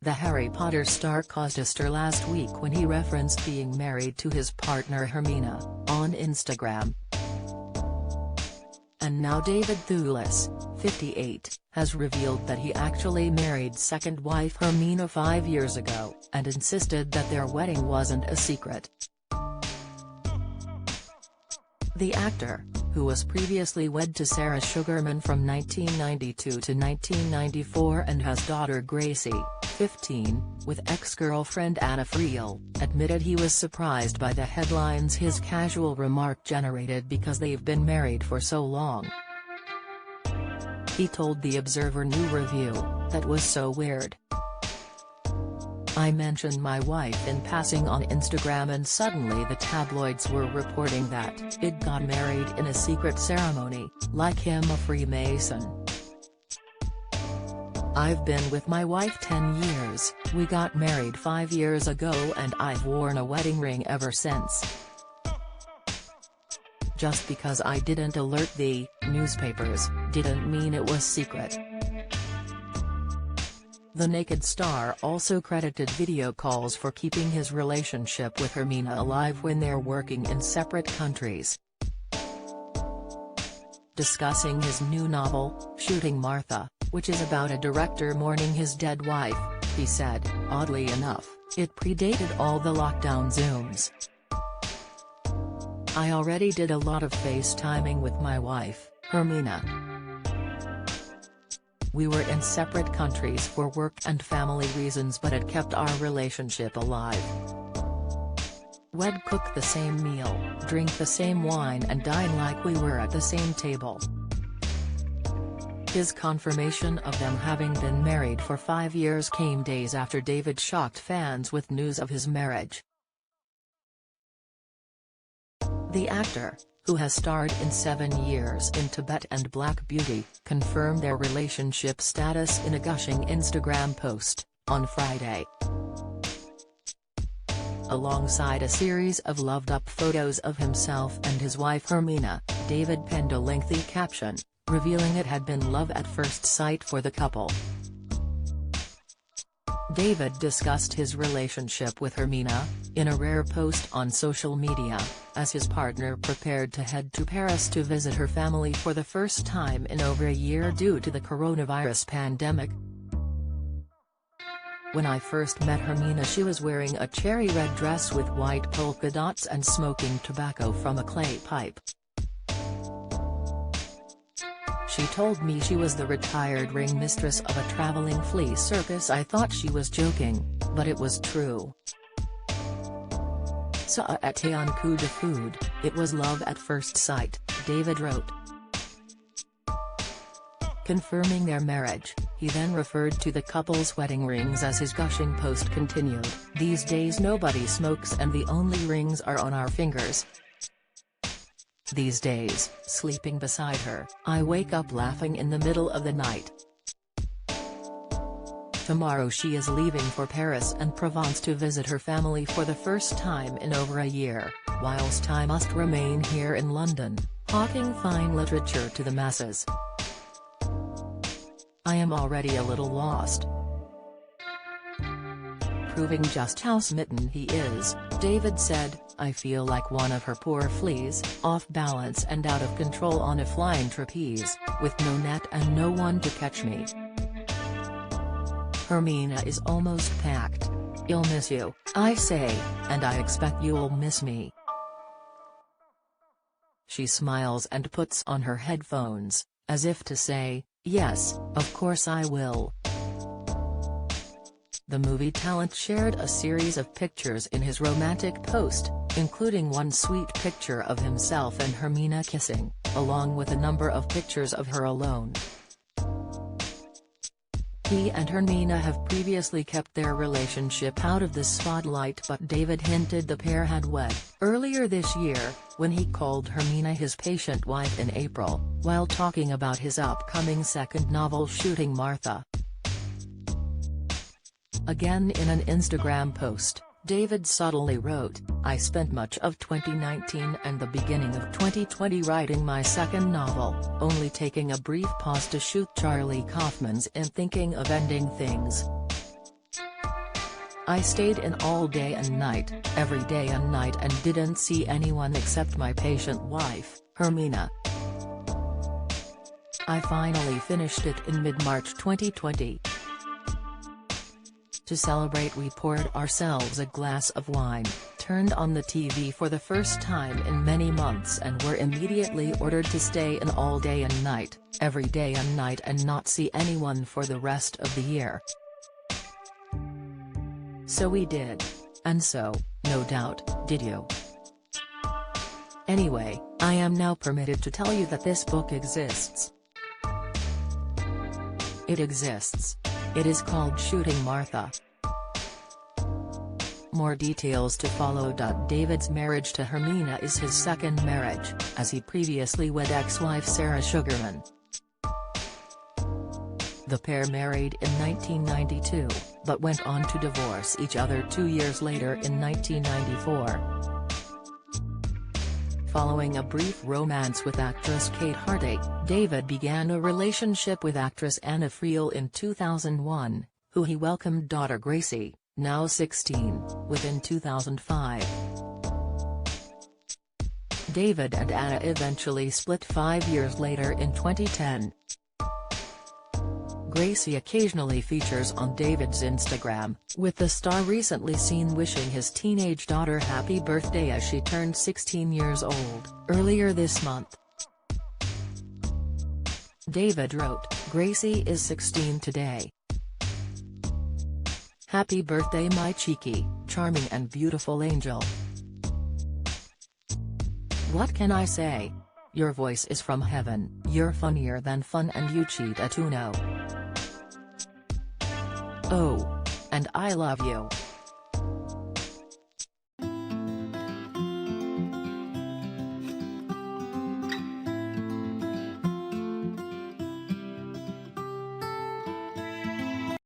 The Harry Potter star caused a stir last week when he referenced being married to his partner Hermine on Instagram. And now David Thewlis, 58, has revealed that he actually married second wife Hermine 5 years ago, and insisted that their wedding wasn't a secret. The actor, who was previously wed to Sarah Sugarman from 1992 to 1994 and has daughter Gracie, 15, with ex-girlfriend Anna Friel, admitted he was surprised by the headlines his casual remark generated because they've been married for so long. He told the Observer New Review, "That was so weird. I mentioned my wife in passing on Instagram and suddenly the tabloids were reporting that it got married in a secret ceremony, like him a Freemason. I've been with my wife 10 years, we got married 5 years ago and I've worn a wedding ring ever since. Just because I didn't alert the newspapers, didn't mean it was secret." The Naked star also credited video calls for keeping his relationship with Hermine alive when they're working in separate countries. Discussing his new novel, Shooting Martha, which is about a director mourning his dead wife, he said, "Oddly enough, it predated all the lockdown Zooms. I already did a lot of FaceTiming with my wife, Hermine. We were in separate countries for work and family reasons, but it kept our relationship alive. We'd cook the same meal, drink the same wine and dine like we were at the same table." His confirmation of them having been married for 5 years came days after David shocked fans with news of his marriage. The actor, who has starred in 7 Years in Tibet and Black Beauty, confirmed their relationship status in a gushing Instagram post, on Friday. Alongside a series of loved-up photos of himself and his wife Hermine, David penned a lengthy caption, revealing it had been love at first sight for the couple. David discussed his relationship with Hermine, in a rare post on social media, as his partner prepared to head to Paris to visit her family for the first time in over a year due to the coronavirus pandemic. "When I first met Hermine, she was wearing a cherry red dress with white polka dots and smoking tobacco from a clay pipe. She told me she was the retired ring mistress of a traveling flea circus. I thought she was joking, but it was true. Ça a été un coup de foudre, it was love at first sight," David wrote. Confirming their marriage, he then referred to the couple's wedding rings as his gushing post continued, "These days nobody smokes and the only rings are on our fingers. These days, sleeping beside her, I wake up laughing in the middle of the night. Tomorrow she is leaving for Paris and Provence to visit her family for the first time in over a year, whilst I must remain here in London, hawking fine literature to the masses. I am already a little lost." Proving just how smitten he is, David said, "I feel like one of her poor fleas, off balance and out of control on a flying trapeze, with no net and no one to catch me. Hermine is almost packed. I'll miss you, I say, and I expect you'll miss me." She smiles and puts on her headphones, as if to say, "Yes, of course I will." The movie talent shared a series of pictures in his romantic post, including one sweet picture of himself and Hermine kissing, along with a number of pictures of her alone. He and Hermine have previously kept their relationship out of the spotlight, but David hinted the pair had wed earlier this year, when he called Hermine his patient wife in April, while talking about his upcoming second novel Shooting Martha. Again in an Instagram post, David subtly wrote, "I spent much of 2019 and the beginning of 2020 writing my second novel, only taking a brief pause to shoot Charlie Kaufman's and thinking of ending things. I stayed in all day and night, every day and night, and didn't see anyone except my patient wife, Hermine. I finally finished it in mid-March 2020. To celebrate, we poured ourselves a glass of wine, turned on the TV for the first time in many months, and were immediately ordered to stay in all day and night, every day and night, and not see anyone for the rest of the year. So we did. And so, no doubt, did you. Anyway, I am now permitted to tell you that this book exists. It exists. It is called Shooting Martha. More details to follow. David's marriage to Hermine is his second marriage, as he previously wed ex-wife Sarah Sugarman. The pair married in 1992, but went on to divorce each other 2 years later in 1994. Following a brief romance with actress Kate Hardy, David began a relationship with actress Anna Friel in 2001, who he welcomed daughter Gracie, now 16, with in 2005. David and Anna eventually split 5 years later in 2010. Gracie occasionally features on David's Instagram, with the star recently seen wishing his teenage daughter happy birthday as she turned 16 years old, earlier this month. David wrote, "Gracie is 16 today. Happy birthday, my cheeky, charming and beautiful angel. What can I say? Your voice is from heaven, you're funnier than fun, and you cheat at Uno. Oh. And I love you."